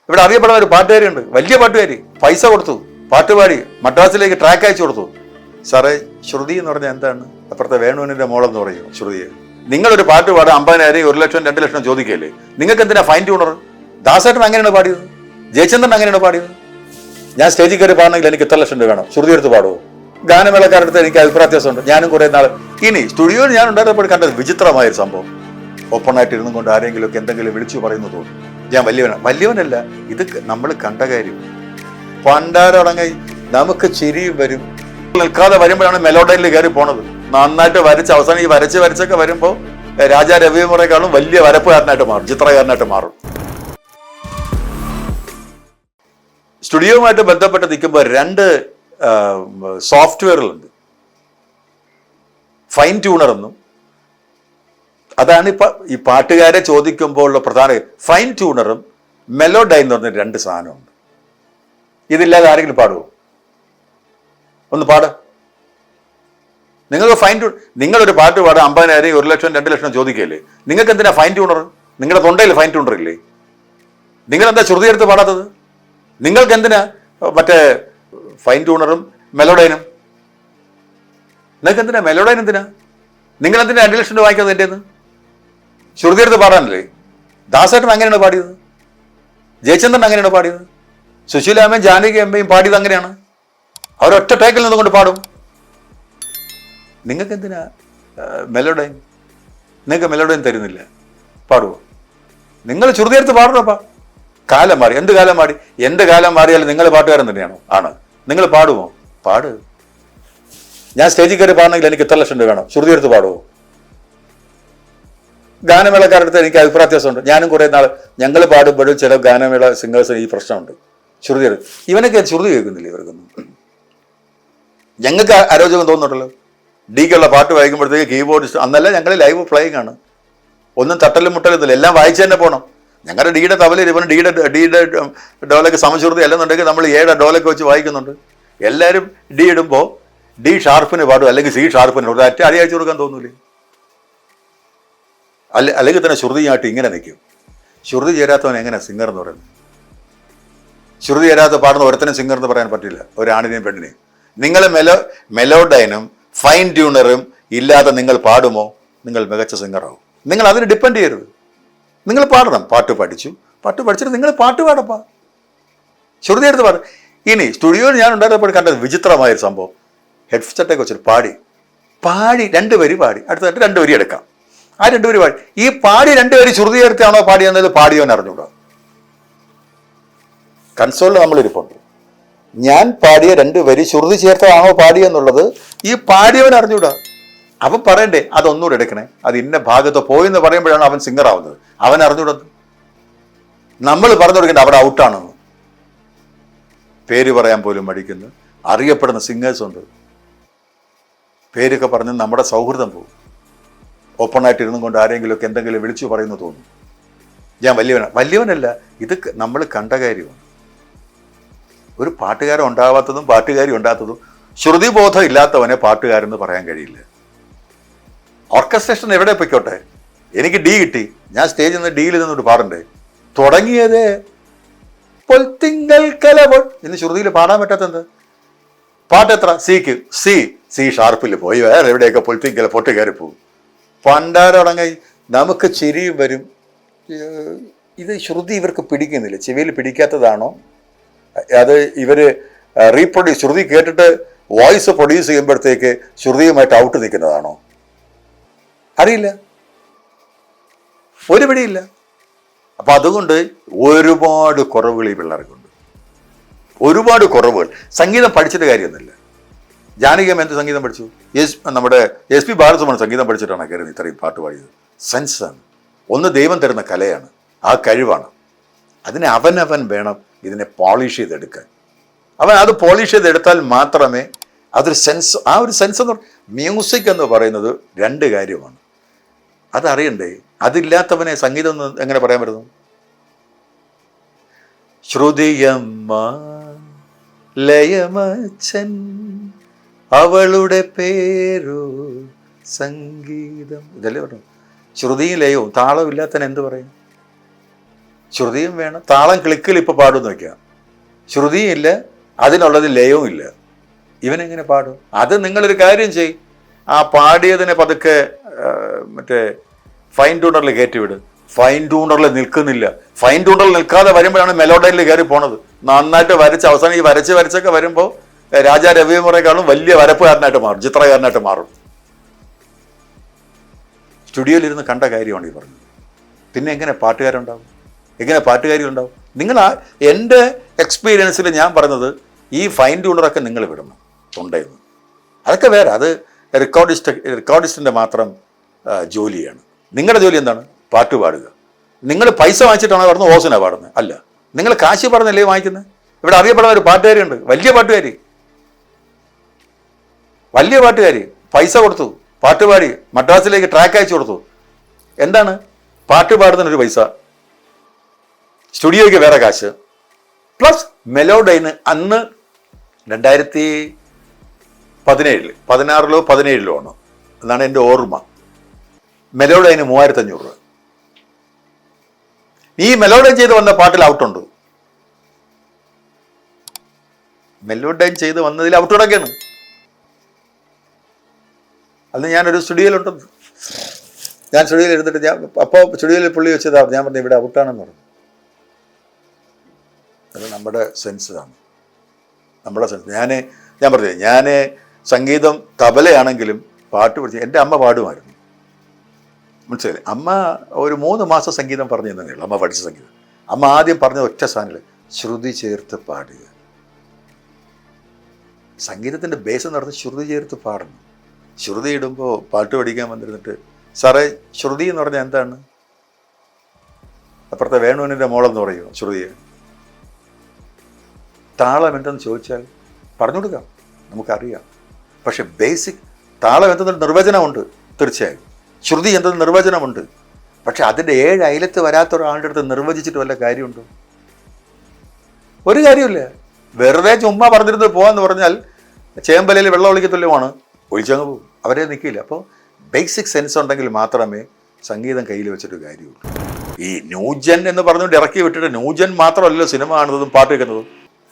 ഇവിടെ അറിയപ്പെടുന്ന ഒരു പാട്ടുകാരിയുണ്ട്, വലിയ പാട്ടുകാരി, പൈസ കൊടുത്തു, പാട്ടുപാടി മദ്രാസിലേക്ക് ട്രാക്ക് അയച്ചു കൊടുത്തു. സാറേ, ശ്രുതി എന്ന് പറഞ്ഞാൽ എന്താണ്? അപ്പുറത്തെ വേണുവിന്റെ മോളെന്ന് പറയും ശ്രുതിയെ. നിങ്ങളൊരു പാട്ട് പാടാൻ 50,000, 1 ലക്ഷം, 2 ലക്ഷം ചോദിക്കല്ലേ? നിങ്ങൾക്ക് എന്തിനാ ഫൈൻ ട്യൂണർ? ദാസേട്ടൻ അങ്ങനെയാണ് പാടിയത്, ജയചന്ദ്രൻ അങ്ങനെയാണ് പാടിയത്. ഞാൻ സ്റ്റേജിൽ കയറി പാടണമെങ്കിൽ എനിക്ക് ഇത്ര ലക്ഷം രൂപ വേണം, ശ്രുതി എടുത്ത് പാടുമോ? ഗാനമേളക്കാരടുത്ത് എനിക്ക് അഭിപ്രായ വ്യത്യാസമുണ്ട്. ഞാനും കുറെ നാൾ ഇനി സ്റ്റുഡിയോയിൽ ഞാൻ ഉണ്ടായിരുന്നപ്പോൾ കണ്ടത് വിചിത്രമായൊരു സംഭവം. ഓപ്പണായിട്ട് ഇരുന്നും കൊണ്ട് ആരെങ്കിലും ഒക്കെ എന്തെങ്കിലും വിളിച്ചു പറയുന്നു തോന്നും. ഞാൻ വലിയവനല്ല, ഇത് നമ്മൾ കണ്ട കാര്യം. പണ്ടാരടങ്ങി നമുക്ക് ചിരിയും വരും. നിൽക്കാതെ വരുമ്പോഴാണ് മെലോഡൈനിൽ കയറി പോണത്. നന്നായിട്ട് വരച്ച് അവസാനം ഈ വരച്ചൊക്കെ വരുമ്പോൾ രാജാ രവികുമാറേക്കാളും വലിയ വരപ്പുകാരനായിട്ട് മാറും, ചിത്രകാരനായിട്ട് മാറും. സ്റ്റുഡിയോയുമായിട്ട് ബന്ധപ്പെട്ട് നിൽക്കുമ്പോൾ 2 സോഫ്റ്റ്വെയറുകളുണ്ട്. ഫൈൻ ട്യൂണർ എന്നും, അതാണ് ഈ പാട്ടുകാരെ ചോദിക്കുമ്പോഴുള്ള പ്രധാന. ഫൈൻ ട്യൂണറും മെലോഡൈൻ എന്ന് പറഞ്ഞ 2 സാധനമുണ്ട്. ഇതില്ലാതെ ആരെങ്കിലും പാടുമോ? ഒന്ന് പാട്. നിങ്ങളൊരു പാട്ട് പാടാൻ 50,000, 1 ലക്ഷം, 2 ലക്ഷം ചോദിക്കല്ലേ? നിങ്ങൾക്ക് എന്തിനാ ഫൈൻ ട്യൂണർ? നിങ്ങളുടെ തൊണ്ടയിൽ ഫൈൻ ട്യൂണർ ഇല്ലേ? നിങ്ങളെന്താ ശ്രുതി എടുത്ത് പാടാത്തത്? നിങ്ങൾക്ക് എന്തിനാ മറ്റേ ഫൈൻ ട്യൂണറും മെലോഡൈനും? നിങ്ങൾക്ക് എന്തിനാ മെലോഡൈൻ? എന്തിനാ നിങ്ങളെന്തിനാ 2 ലക്ഷം രൂപ വാങ്ങിക്കുന്നത് എൻ്റെ നിന്ന്? ശ്രുതി എടുത്ത് പാടാനല്ലേ? ദാസേട്ടൻ അങ്ങനെയാണ് പാടിയത്, ജയചന്ദ്രൻ അങ്ങനെയാണ് പാടിയത്, സുശീലാമ്മയും ജാനകി അമ്മയും പാടിയത് അങ്ങനെയാണ്. അവരൊറ്റ ടേക്കിൽ നിന്നുകൊണ്ട് പാടും. നിങ്ങൾക്ക് എന്തിനാ മെലോഡൈൻ? നിങ്ങൾക്ക് മെലോഡൈൻ തരുന്നില്ല, പാടുമോ? നിങ്ങൾ ശ്രുതി എടുത്ത് പാടണപ്പാ. കാലം മാറി. എന്ത് കാലം മാറിയാലും നിങ്ങൾ പാട്ടുകാരൻ തന്നെയാണോ? ആണ്. നിങ്ങൾ പാടുമോ? പാട്. ഞാൻ സ്റ്റേജിൽ കയറി പാടണമെങ്കിൽ എനിക്ക് ഇത്ര ലക്ഷം രൂപ വേണം, ശ്രുതി എടുത്ത് പാടുമോ? ഗാനമേളക്കാരടുത്ത് എനിക്ക് അഭിപ്രായ വ്യത്യാസമുണ്ട്. ഞാനും കുറെ നാൾ ഞങ്ങൾ പാടുമ്പോഴും ചില ഗാനമേള സിംഗേഴ്സിന് ഈ പ്രശ്നമുണ്ട്. ശ്രുതി എടുത്ത് ഇവനൊക്കെ ശ്രുതി കേൾക്കുന്നില്ല, ഇവർക്കൊന്നും. ഞങ്ങൾക്ക് അരോചകം തോന്നുന്നുണ്ടല്ലോ. ഡിക്കുള്ള പാട്ട് വായിക്കുമ്പോഴത്തേക്ക് കീബോർഡിസ്റ്റ്, അന്നല്ല ഞങ്ങൾ ലൈവ് പ്ലേയിങ് ആണ്, ഒന്നും തട്ടലും മുട്ടലൊന്നുമില്ല, എല്ലാം വായിച്ചു തന്നെ പോകണം. ഞങ്ങളുടെ ഡിയുടെ തവലയിൽ ഇവന് ഡിയുടെ ഡോലൊക്കെ സമശ്രുതി അല്ലെന്നുണ്ടെങ്കിൽ നമ്മൾ 7 ഡോലൊക്കെ വെച്ച് വായിക്കുന്നുണ്ട്. എല്ലാവരും ഡി ഇടുമ്പോൾ ഡി ഷാർപ്പിന് പാടും, അല്ലെങ്കിൽ സി ഷാർപ്പിന് ഒരു അറ്റ അടി അയച്ചു കൊടുക്കാൻ തോന്നൂലേ? അല്ലെങ്കിൽ തന്നെ ശ്രുതിയായിട്ട് ഇങ്ങനെ നിൽക്കും. ശ്രുതി ചേരാത്തവൻ എങ്ങനെ സിംഗർ എന്ന് പറയുന്നത്? ശ്രുതി ചേരാത്ത പാടുന്ന ഒരുത്തനും സിംഗർ എന്ന് പറയാൻ പറ്റില്ല, ഒരാണിനെയും പെണ്ണിനെയും. നിങ്ങൾ മെലോഡൈനും ഫൈൻ ട്യൂണറും ഇല്ലാതെ നിങ്ങൾ പാടുമോ? നിങ്ങൾ മികച്ച സിംഗറാവും. നിങ്ങൾ അതിന് ഡിപ്പെൻഡ് ചെയ്യരുത്. നിങ്ങൾ പാടണം. പാട്ട് പഠിച്ചിട്ട് നിങ്ങൾ പാട്ട് പാടപ്പാ, ശ്രുതി എടുത്ത് പാടും. ഇനി സ്റ്റുഡിയോയിൽ ഞാൻ ഉണ്ടായിരുന്നപ്പോൾ കണ്ടത് വിചിത്രമായൊരു സംഭവം. ഹെഡ്സെറ്റൊക്കെ വെച്ചിട്ട് പാടി 2 വരി പാടി, അടുത്തായിട്ട് 2 വരി എടുക്കാം. ആ 2 വരി പാടി. ഈ പാടി 2 വരി ശ്രുതി ചേർത്താണോ പാടിയെന്നത് പാടിയവൻ അറിഞ്ഞൂടാ. കൺസോളിൽ നമ്മളിരിപ്പുണ്ട്. ഞാൻ പാടിയ 2 വരി ശ്രുതി ചേർത്തതാണോ പാടിയെന്നുള്ളത് ഈ പാടിയവൻ അറിഞ്ഞൂടാ. അവൻ പറയണ്ടേ അതൊന്നുകൂടെ എടുക്കണേ, അത് ഇന്ന ഭാഗത്ത് പോയെന്ന് പറയുമ്പോഴാണ് അവൻ സിംഗർ ആവുന്നത്. അവൻ അറിഞ്ഞൂടത്. നമ്മൾ പറഞ്ഞു കൊടുക്കേണ്ട അവിടെ ഔട്ടാണെന്ന്. പേര് പറയാൻ പോലും മടിക്കുന്നു അറിയപ്പെടുന്ന സിംഗേഴ്സ് ഉണ്ട്. പേരൊക്കെ പറഞ്ഞ് നമ്മുടെ സൗഹൃദം പോകും. ഓപ്പണായിട്ട് ഇരുന്നും കൊണ്ട് ആരെങ്കിലുമൊക്കെ എന്തെങ്കിലും വിളിച്ചു പറയുന്നു തോന്നും. ഞാൻ വലിയവനല്ല, ഇത് നമ്മൾ കണ്ട കാര്യമാണ്. ഒരു പാട്ടുകാരൻ ഉണ്ടാവാത്തതും പാട്ടുകാരി ഉണ്ടാത്തതും ശ്രുതിബോധം ഇല്ലാത്തവനെ പാട്ടുകാരെന്ന് പറയാൻ കഴിയില്ല. ഓർക്കസ്ട്രേഷൻ എവിടെ പൊയ്ക്കോട്ടെ, എനിക്ക് ഡി കിട്ടി, ഞാൻ സ്റ്റേജിൽ നിന്ന് ഡിയിൽ നിന്നോട്ട് പാടണ്ടേ? തുടങ്ങിയത് പൊൽത്തിങ്കൽ കലവൾ എന്ന് ശ്രുതിയിൽ പാടാൻ പറ്റാത്തത്. പാട്ട് എത്ര? സിക്ക് സി ഷാർപ്പിൽ പോയി വേറെ എവിടെയൊക്കെ പൊൽത്തിങ്കൽ പൊട്ട് കയറി പോകും. പണ്ടാരടങ്ങി നമുക്ക് ചിരിയും വരും. ഇത് ശ്രുതി ഇവർക്ക് പിടിക്കുന്നില്ല. ചെവിയിൽ പിടിക്കാത്തതാണോ? അത് ഇവർ ശ്രുതി കേട്ടിട്ട് വോയിസ് പ്രൊഡ്യൂസ് ചെയ്യുമ്പോഴത്തേക്ക് ശ്രുതിയുമായിട്ട് ഔട്ട് നിൽക്കുന്നതാണോ? അറിയില്ല, ഒരു പിടിയില്ല. അപ്പം അതുകൊണ്ട് ഒരുപാട് കുറവുകൾ ഈ പിള്ളേർക്കുണ്ട്, ഒരുപാട് കുറവുകൾ. സംഗീതം പഠിച്ചിട്ട് കാര്യമൊന്നുമില്ല. ജാനകിയമ്മ എന്ത് സംഗീതം പഠിച്ചു? നമ്മുടെ SP ബാലസുബ്രഹ്മണ്യം സംഗീതം പഠിച്ചിട്ടാണ് കയറുന്നത് ഇത്രയും പാട്ട് പാടിയത്. സെൻസാണ്. ഒന്ന് ദൈവം തരുന്ന കലയാണ്, ആ കഴിവാണ്. അതിനെ അവനവൻ വേണം ഇതിനെ പോളിഷ് ചെയ്തെടുക്കാൻ. അവൻ അത് പോളിഷ് ചെയ്തെടുത്താൽ മാത്രമേ അതൊരു സെൻസ്, ആ ഒരു സെൻസ് എന്ന് പറഞ്ഞാൽ മ്യൂസിക് എന്ന് പറയുന്നത് 2 കാര്യമാണ്. അതറിയണ്ടേ? അതില്ലാത്തവനെ സംഗീതം എന്ന് എങ്ങനെ പറയാൻ പറ്റുന്നു? ശ്രുതിയമ്മ ലയമച്ചൻ അവളുടെ പേരോ സംഗീതം, ഇതല്ലേ പറഞ്ഞു. ശ്രുതിയും ലയവും താളവും ഇല്ലാത്തവൻ എന്ത് പറയും? ശ്രുതിയും വേണം. താളം ക്ലിക്കിൽ ഇപ്പൊ പാടുമെന്ന് വെക്കാം, ശ്രുതിയും ഇല്ല, അതിനുള്ളത് ലയവും ഇല്ല. ഇവനെങ്ങനെ പാടും? അത് നിങ്ങളൊരു കാര്യം ചെയ്, ആ പാടിയതിനെ പതുക്കെ മറ്റേ ഫൈൻ ട്യൂണറിൽ കയറ്റിവിടും. ഫൈൻ ട്യൂണറിൽ നിൽക്കുന്നില്ല. ഫൈൻ ട്യൂണറിൽ നിൽക്കാതെ വരുമ്പോഴാണ് മെലോഡൈനിൽ കയറി പോണത്. നന്നായിട്ട് വരച്ച് അവസാനം ഈ വരച്ചൊക്കെ വരുമ്പോൾ രാജാ രവികുമാറേക്കാളും വലിയ വരപ്പുകാരനായിട്ട് മാറും, ചിത്രകാരനായിട്ട് മാറും. സ്റ്റുഡിയോയിലിരുന്ന് കണ്ട കാര്യമാണ് ഈ പറഞ്ഞത്. പിന്നെ എങ്ങനെ പാട്ടുകാരുണ്ടാവും, എങ്ങനെ പാട്ടുകാരികളുണ്ടാവും? നിങ്ങൾ എൻ്റെ എക്സ്പീരിയൻസിൽ ഞാൻ പറഞ്ഞത് ഈ ഫൈൻ ട്യൂണറൊക്കെ നിങ്ങൾ വിടണം തൊണ്ടയിൽ നിന്ന്. അതൊക്കെ വേറെ, അത് റെക്കോർഡിസ്റ്റിൻ്റെ മാത്രം ജോലിയാണ്. നിങ്ങളുടെ ജോലി എന്താണ്? പാട്ട് പാടുക. നിങ്ങൾ പൈസ വാങ്ങിച്ചിട്ടാണോ പാടുന്നത്, ഓസിനാണ് പാടുന്നത്? അല്ല, നിങ്ങൾ കാശി പറഞ്ഞല്ലേ വാങ്ങിക്കുന്നത്. ഇവിടെ അറിയപ്പെടുന്ന ഒരു പാട്ടുകാരിയുണ്ട്, വലിയ പാട്ടുകാരി, പൈസ കൊടുത്തു, പാട്ടുപാടി മദ്രാസിലേക്ക് ട്രാക്ക് അയച്ചു കൊടുത്തു. എന്താണ്? പാട്ട് പാടുന്നതിനൊരു പൈസ, സ്റ്റുഡിയോയ്ക്ക് വേറെ കാശ്, പ്ലസ് മെലോഡൈന് അന്ന് 2016-ലോ 17-ലോ ആണ് എന്നാണ് എൻ്റെ ഓർമ്മ. മെലോഡൈന് 3500 രൂപ. ഈ മെലോഡൈൻ ചെയ്ത് വന്ന പാട്ടിൽ ഔട്ടുണ്ട്. മെലോഡൈൻ ചെയ്ത് വന്നതിൽ ഔട്ടുടക്കാണ്. അന്ന് ഞാനൊരു സ്റ്റുഡിയോയിലുണ്ടെന്ന്, ഞാൻ സ്റ്റുഡിയോയിൽ ഇരുന്നിട്ട് അപ്പോൾ സ്റ്റുഡിയോയിൽ പുള്ളി വെച്ചതാണ്. ഞാൻ പറഞ്ഞു ഇവിടെ ഔട്ടാണെന്ന് പറഞ്ഞു. അത് നമ്മുടെ സെൻസാണ്, നമ്മുടെ സെൻസ്. ഞാൻ പറഞ്ഞു, ഞാൻ സംഗീതം തബലയാണെങ്കിലും പാട്ട് പഠിച്ചു. എൻ്റെ അമ്മ പാടുമായിരുന്നു, മനസ്സിലായി. അമ്മ ഒരു 3 മാസം സംഗീതം പറഞ്ഞു തന്നേ ഉള്ളൂ. അമ്മ പഠിച്ച സംഗീതം. അമ്മ ആദ്യം പറഞ്ഞ ഒറ്റ സാധനങ്ങൾ, ശ്രുതി ചേർത്ത് പാടുക. സംഗീതത്തിൻ്റെ ബേസ് എന്ന് പറഞ്ഞാൽ ശ്രുതി ചേർത്ത് പാടണം. ശ്രുതി ഇടുമ്പോൾ പാട്ട് പഠിക്കാൻ വന്നിരുന്നിട്ട്, സാറേ ശ്രുതി എന്ന് പറഞ്ഞാൽ എന്താണ്? അപ്പുറത്തെ വേണുവിൻ്റെ മോളെന്ന് പറയുമോ ശ്രുതിയെ? താളം എന്തെന്ന് ചോദിച്ചാൽ പറഞ്ഞു കൊടുക്കാം, നമുക്കറിയാം. പക്ഷെ ബേസിക് താളം എന്തെന്നൊരു നിർവചനമുണ്ട്, തീർച്ചയായും. ശ്രുതി എന്തെന്ന് നിർവചനമുണ്ട്. പക്ഷെ അതിൻ്റെ 7 അയലത്ത് വരാത്ത ഒരാളുടെ അടുത്ത് നിർവചിച്ചിട്ട് വല്ല കാര്യമുണ്ടോ? ഒരു കാര്യമില്ല. വെറുതെ ചുമ്മാ പറഞ്ഞിരുന്നത് പോകാന്ന് പറഞ്ഞാൽ ചേമ്പലയിൽ വെള്ളം ഒളിക്ക് തുല്യമാണ്, ഒഴിച്ചങ്ങ് പോകും, അവരെ നിൽക്കില്ല. അപ്പോൾ ബേസിക് സെൻസ് ഉണ്ടെങ്കിൽ മാത്രമേ സംഗീതം കയ്യിൽ വെച്ചിട്ട് കാര്യമുള്ളൂ. ഈ ന്യൂജൻ എന്ന് പറഞ്ഞുകൊണ്ട് ഇറക്കി വിട്ടിട്ട്, ന്യൂജൻ മാത്രമല്ലല്ലോ സിനിമ കാണുന്നതും പാട്ട് കേൾക്കുന്നതും.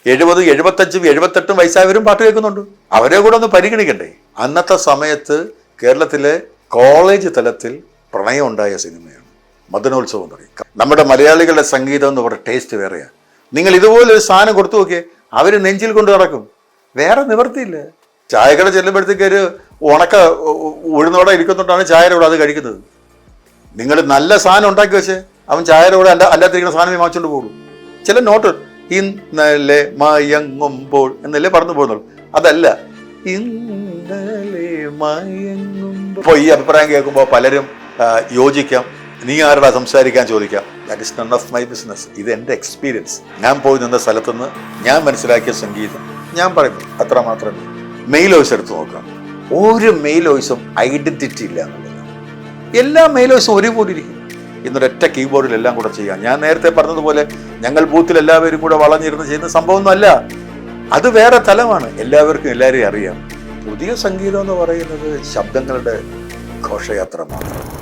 70, 75, 78 വയസ്സായവരും പാട്ട് കേൾക്കുന്നുണ്ട്. അവരെ കൂടെ ഒന്ന് പരിഗണിക്കണ്ടേ? അന്നത്തെ സമയത്ത് കേരളത്തിലെ കോളേജ് തലത്തിൽ പ്രണയം ഉണ്ടായ സിനിമയാണ് മദനോത്സവം എന്ന് പറയും. നമ്മുടെ മലയാളികളുടെ സംഗീതം എന്ന് പറയുന്ന ടേസ്റ്റ് വേറെയാണ്. നിങ്ങൾ ഇതുപോലെ ഒരു സാധനം കൊടുത്തു നോക്കിയേ, അവർ നെഞ്ചിൽ കൊണ്ട് നടക്കും. വേറെ നിവർത്തിയില്ല. ചായക്കട ചെല്ലുമ്പോഴത്തേക്ക് ഒരു ഉണക്ക ഉഴുന്നോടെ ഇരിക്കുന്നുണ്ടാണ് ചായയുടെ കൂടെ അത് കഴിക്കുന്നത്. നിങ്ങൾ നല്ല സാധനം ഉണ്ടാക്കി വെച്ച് അവൻ ചായയുടെ കൂടെ അല്ലാത്തിരിക്കുന്ന സാധനം വാങ്ങിച്ചുകൊണ്ട് പോകും. ചില നോട്ട് ഇന്നലെ മയങ്ങുമ്പോൾ എന്നല്ലേ പറഞ്ഞു പോകുന്നുള്ളൂ. അതല്ല, ഇന്നലെ മയങ്ങുമ്പോൾ. ഇപ്പോൾ ഈ അഭിപ്രായം കേൾക്കുമ്പോൾ പലരും യോജിക്കാം, നീ ആരുടെ സംസാരിക്കാൻ ചോദിക്കാം. That is none of my business. ഇത് എൻ്റെ എക്സ്പീരിയൻസ്. ഞാൻ പോയി നിന്ന സ്ഥലത്തുനിന്ന് ഞാൻ മനസ്സിലാക്കിയ സംഗീതം ഞാൻ പറയുന്നു, അത്ര മാത്രമേ. മെയിൽ വോയിസ് എടുത്ത് നോക്കാം. ഒരു മെയിൽ വോയിസും ഐഡന്റിറ്റി ഇല്ല എന്നുള്ളതാണ്. എല്ലാ മെയിൽ വോയിസും ഒരുപോലെ ഇരിക്കും. ഇന്നൊരൊറ്റ കീബോർഡിൽ എല്ലാം കൂടെ ചെയ്യാം. ഞാൻ നേരത്തെ പറഞ്ഞതുപോലെ ഞങ്ങൾ ബൂത്തിൽ എല്ലാവരും കൂടെ വളഞ്ഞിരുന്ന് ചെയ്യുന്ന സംഭവമൊന്നും അല്ല. അത് വേറെ തലമാണ്. എല്ലാവർക്കും എല്ലാവരെയും അറിയാം. പുതിയ സംഗീതം എന്ന് പറയുന്നത് ശബ്ദങ്ങളുടെ ഘോഷയാത്ര മാത്രം.